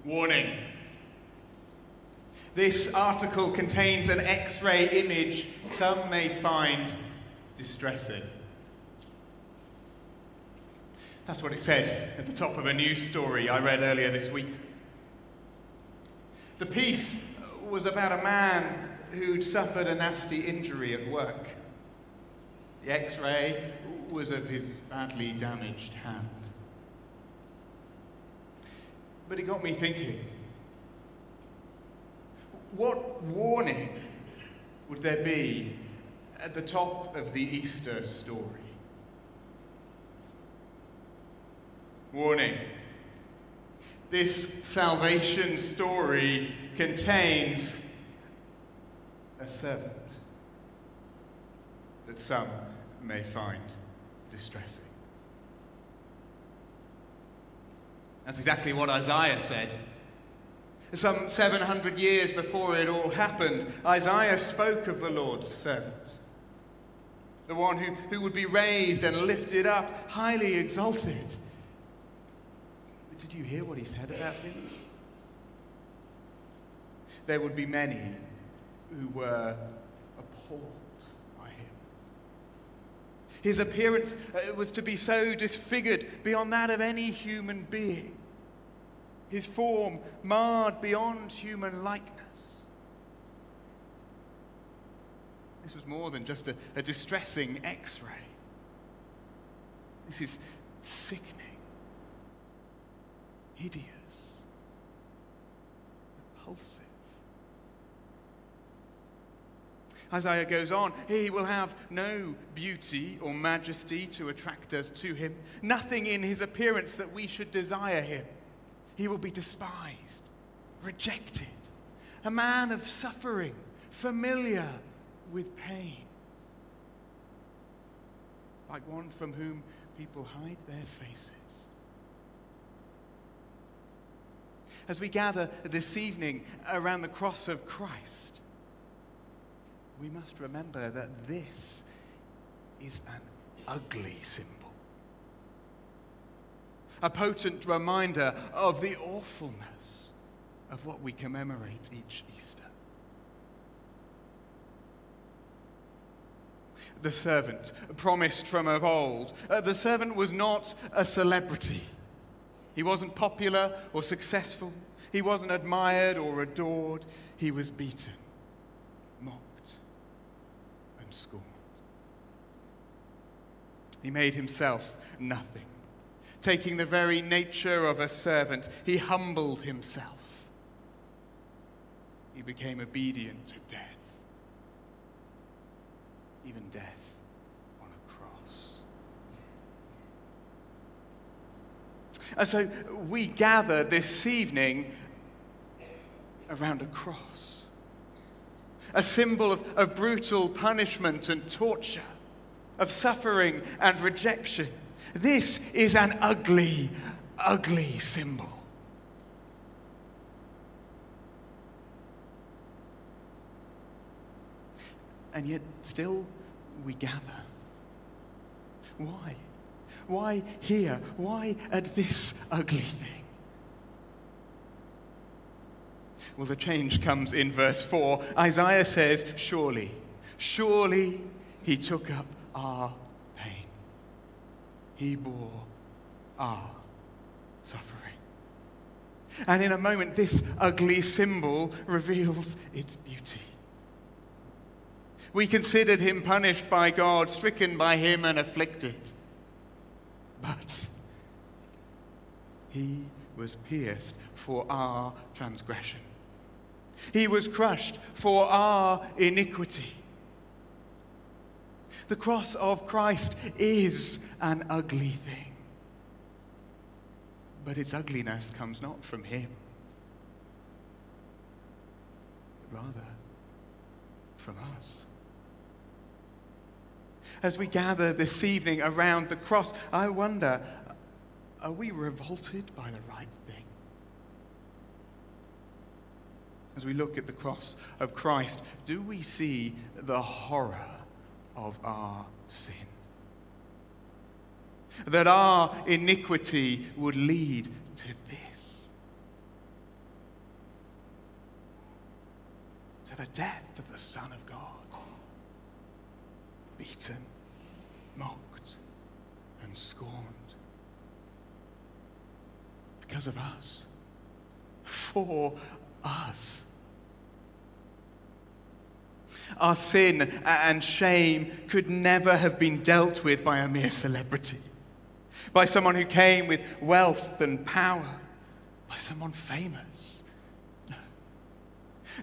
Warning. This article contains an X-ray image some may find distressing. That's what it said at the top of a news story I read earlier this week. The piece was about a man who'd suffered a nasty injury at work. The X-ray was of his badly damaged hand. But it got me thinking, what warning would there be at the top of the Easter story? Warning. This salvation story contains a servant that some may find distressing. That's exactly what Isaiah said. Some 700 years before it all happened, Isaiah spoke of the Lord's servant, the one who would be raised and lifted up, highly exalted. But did you hear what he said about him? There would be many who were appalled by him. His appearance was to be so disfigured beyond that of any human being. His form marred beyond human likeness. This was more than just a distressing X-ray. This is sickening, hideous, repulsive. Isaiah goes on, he will have no beauty or majesty to attract us to him, nothing in his appearance that we should desire him. He will be despised, rejected, a man of suffering, familiar with pain, like one from whom people hide their faces. As we gather this evening around the cross of Christ, we must remember that this is an ugly symbol. A potent reminder of the awfulness of what we commemorate each Easter. The servant, promised from of old, the servant was not a celebrity. He wasn't popular or successful. He wasn't admired or adored. He was beaten, mocked, and scorned. He made himself nothing. Taking the very nature of a servant, he humbled himself. He became obedient to death, even death on a cross. And so we gather this evening around a cross, a symbol of brutal punishment and torture, of suffering and rejection. This is an ugly, ugly symbol. And yet still we gather. Why? Why here? Why at this ugly thing? Well, the change comes in verse 4. Isaiah says, surely he took up our pain. He bore our suffering. And in a moment, this ugly symbol reveals its beauty. We considered him punished by God, stricken by him and afflicted. But he was pierced for our transgression. He was crushed for our iniquity. The cross of Christ is an ugly thing. But its ugliness comes not from him, but rather from us. As we gather this evening around the cross, I wonder, are we revolted by the right thing? As we look at the cross of Christ, do we see the horror of our sin? That our iniquity would lead to this. to the death of the Son of God. Beaten, mocked, and scorned. Because of us. For us. Our sin and shame could never have been dealt with by a mere celebrity, by someone who came with wealth and power, by someone famous.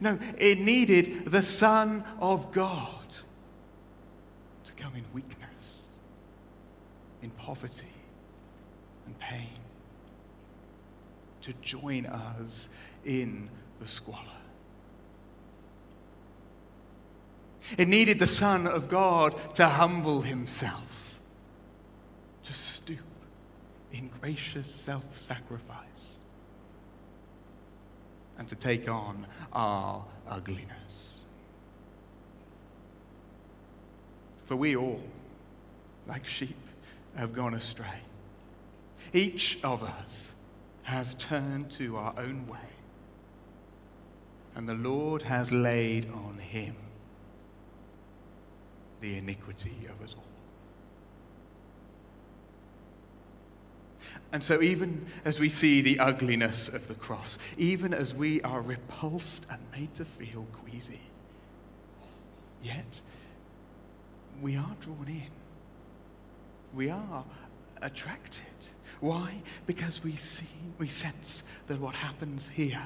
No, it needed the Son of God to come in weakness, in poverty and pain, to join us in the squalor. It needed the Son of God to humble himself, to stoop in gracious self-sacrifice, and to take on our ugliness. For we all, like sheep, have gone astray. Each of us has turned to our own way, and the Lord has laid on him the iniquity of us all. And so even as we see the ugliness of the cross, even as we are repulsed and made to feel queasy, yet we are drawn in. We are attracted. Why? Because we sense that what happens here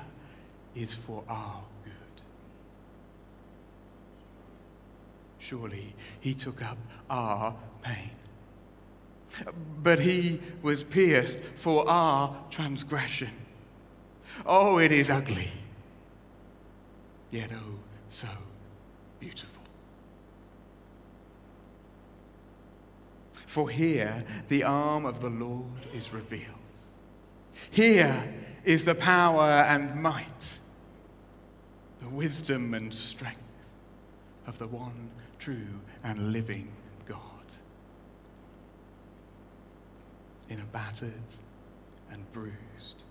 is for our good. Surely he took up our pain. But he was pierced for our transgression. Oh, it is ugly, yet oh, so beautiful. For here the arm of the Lord is revealed. Here is the power and might, the wisdom and strength of the one true and living God. In a battered and bruised,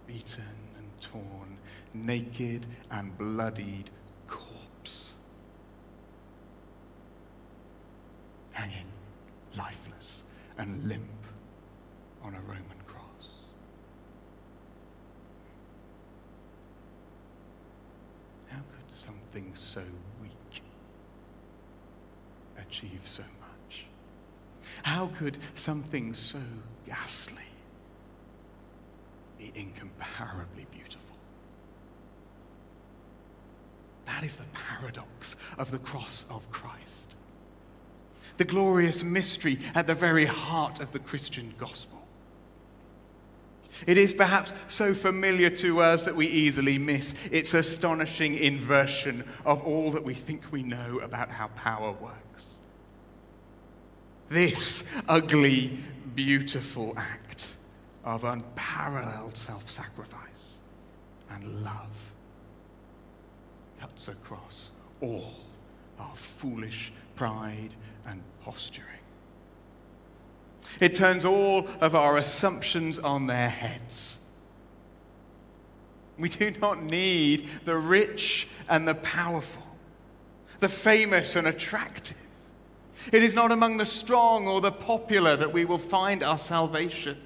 beaten and torn, naked and bloodied corpse, hanging lifeless and limp on a Roman cross. How could something so weak achieve so much? How could something so ghastly be incomparably beautiful? That is the paradox of the cross of Christ. The glorious mystery at the very heart of the Christian gospel. It is perhaps so familiar to us that we easily miss its astonishing inversion of all that we think we know about how power works. This ugly, beautiful act of unparalleled self-sacrifice and love cuts across all our foolish pride and posturing. It turns all of our assumptions on their heads. We do not need the rich and the powerful, the famous and attractive. It is not among the strong or the popular that we will find our salvation.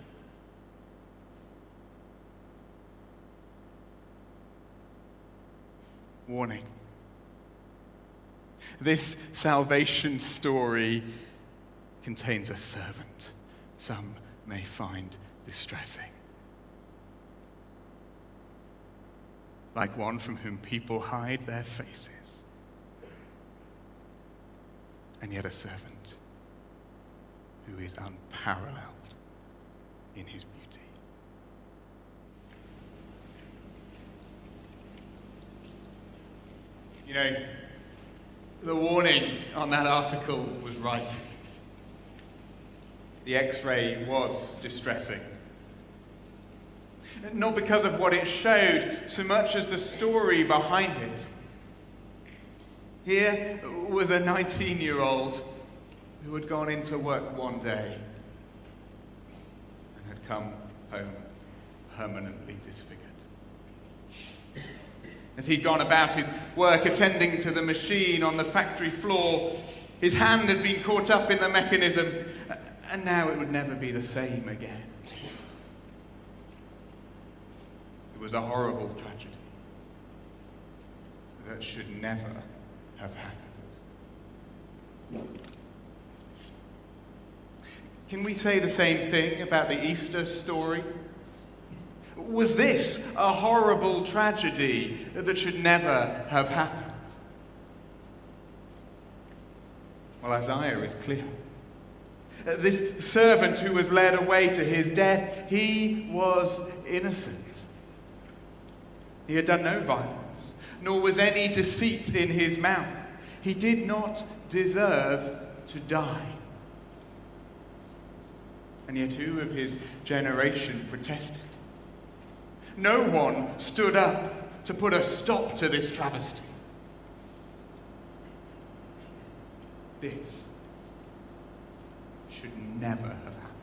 Warning. This salvation story contains a servant some may find distressing. Like one from whom people hide their faces. And yet a servant who is unparalleled in his beauty. You know, the warning on that article was right. The X-ray was distressing. Not because of what it showed, so much as the story behind it. Here was a 19-year-old who had gone into work one day and had come home permanently disfigured. As he'd gone about his work attending to the machine on the factory floor, his hand had been caught up in the mechanism, and now it would never be the same again. It was a horrible tragedy that should never have happened. Can we say the same thing about the Easter story? Was this a horrible tragedy that should never have happened? Well, Isaiah is clear. This servant who was led away to his death, he was innocent. He had done no violence, nor was any deceit in his mouth. He did not deserve to die. And yet who of his generation protested? No one stood up to put a stop to this travesty. This should never have happened.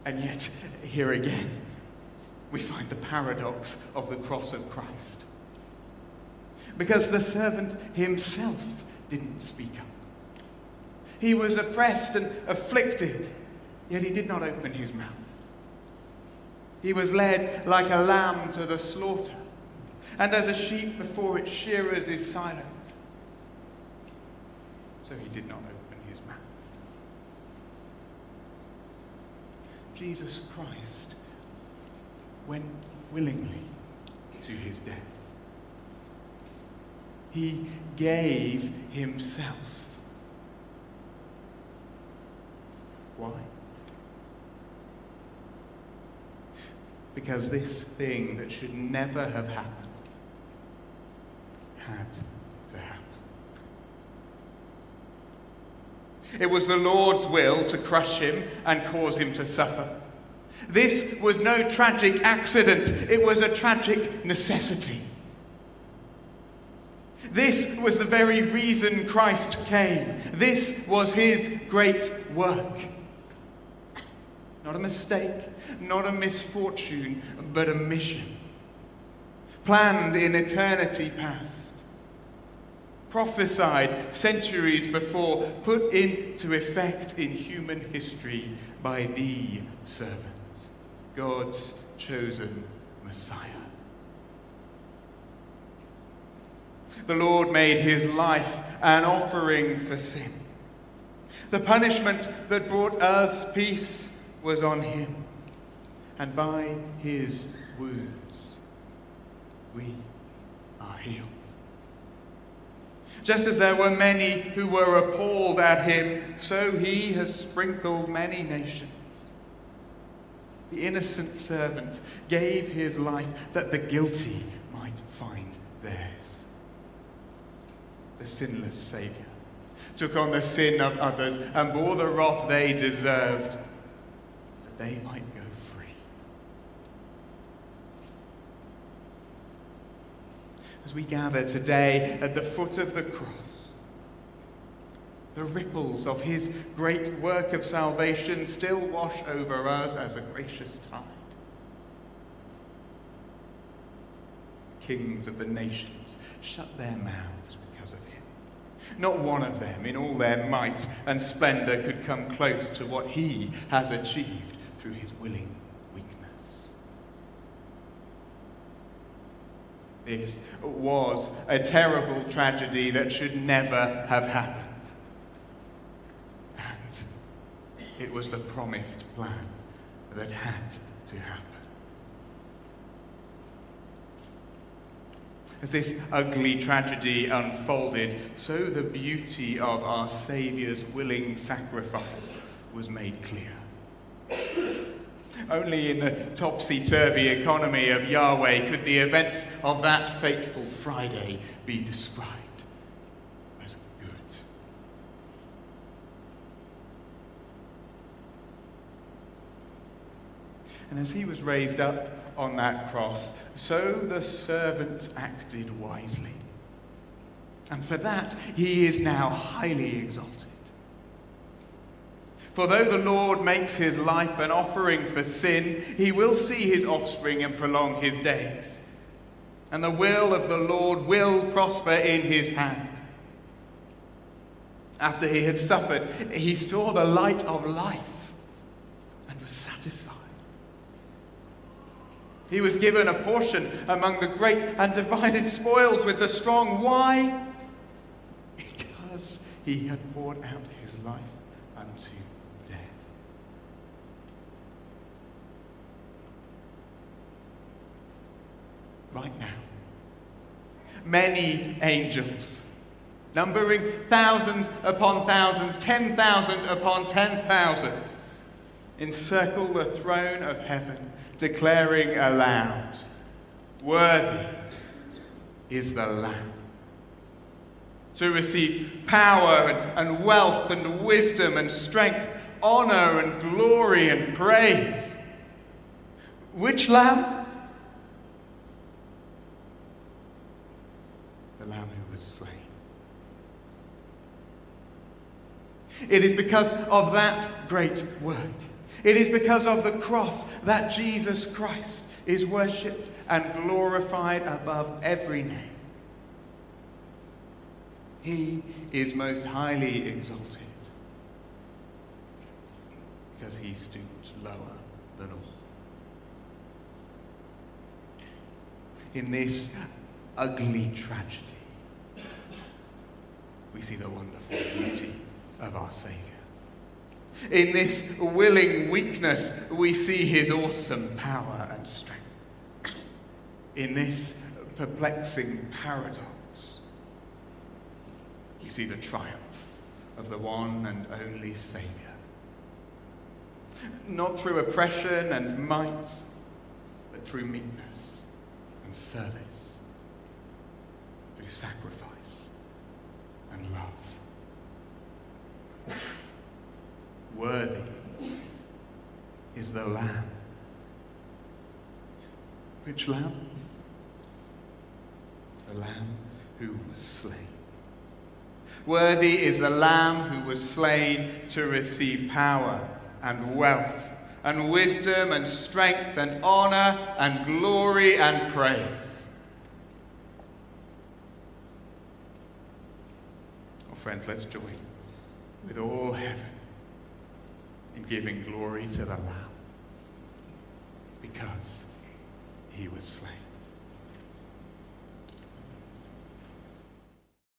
And yet, here again, we find the paradox of the cross of Christ. Because the servant himself didn't speak up. He was oppressed and afflicted, yet he did not open his mouth. He was led like a lamb to the slaughter, and as a sheep before its shearers is silent, so he did not open his mouth. Jesus Christ went willingly to his death. He gave himself. Why? Because this thing that should never have happened had to happen. It was the Lord's will to crush him and cause him to suffer. This was no tragic accident. It was a tragic necessity. This was the very reason Christ came. This was his great work. Not a mistake, not a misfortune, but a mission. Planned in eternity past. Prophesied centuries before, put into effect in human history by the servant, God's chosen Messiah. The Lord made his life an offering for sin. The punishment that brought us peace was on him, and by his wounds we are healed. Just as there were many who were appalled at him, so he has sprinkled many nations. The innocent servant gave his life that the guilty might find theirs. The sinless Saviour took on the sin of others and bore the wrath they deserved, that they might go free. As we gather today at the foot of the cross, the ripples of his great work of salvation still wash over us as a gracious tide. Kings of the nations shut their mouths because of him. Not one of them, in all their might and splendor, could come close to what he has achieved through his willing weakness. This was a terrible tragedy that should never have happened. And it was the promised plan that had to happen. As this ugly tragedy unfolded, so the beauty of our Saviour's willing sacrifice was made clear. Only in the topsy-turvy economy of Yahweh could the events of that fateful Friday be described as good. And as he was raised up on that cross, so the servant acted wisely. And for that, he is now highly exalted. For though the Lord makes his life an offering for sin, he will see his offspring and prolong his days. And the will of the Lord will prosper in his hand. After he had suffered, he saw the light of life and was satisfied. He was given a portion among the great and divided spoils with the strong. Why? Because he had poured out his life unto death. Right now, many angels, numbering thousands upon thousands, 10,000 upon 10,000, encircle the throne of heaven, declaring aloud, "Worthy is the Lamb to receive power and wealth and wisdom and strength, honor and glory and praise." Which Lamb? The Lamb who was slain. It is because of that great work. It is because of the cross that Jesus Christ is worshipped and glorified above every name. He is most highly exalted because he stooped lower than all. In this ugly tragedy, we see the wonderful beauty of our Saviour. In this willing weakness, we see his awesome power and strength. In this perplexing paradox, we see the triumph of the one and only Saviour. Not through oppression and might, but through meekness and service, through sacrifice and love. Worthy is the Lamb. Which Lamb? The Lamb who was slain. Worthy is the Lamb who was slain to receive power and wealth and wisdom and strength and honor and glory and praise. Oh, friends, let's join with all heaven in giving glory to the Lamb, because he was slain.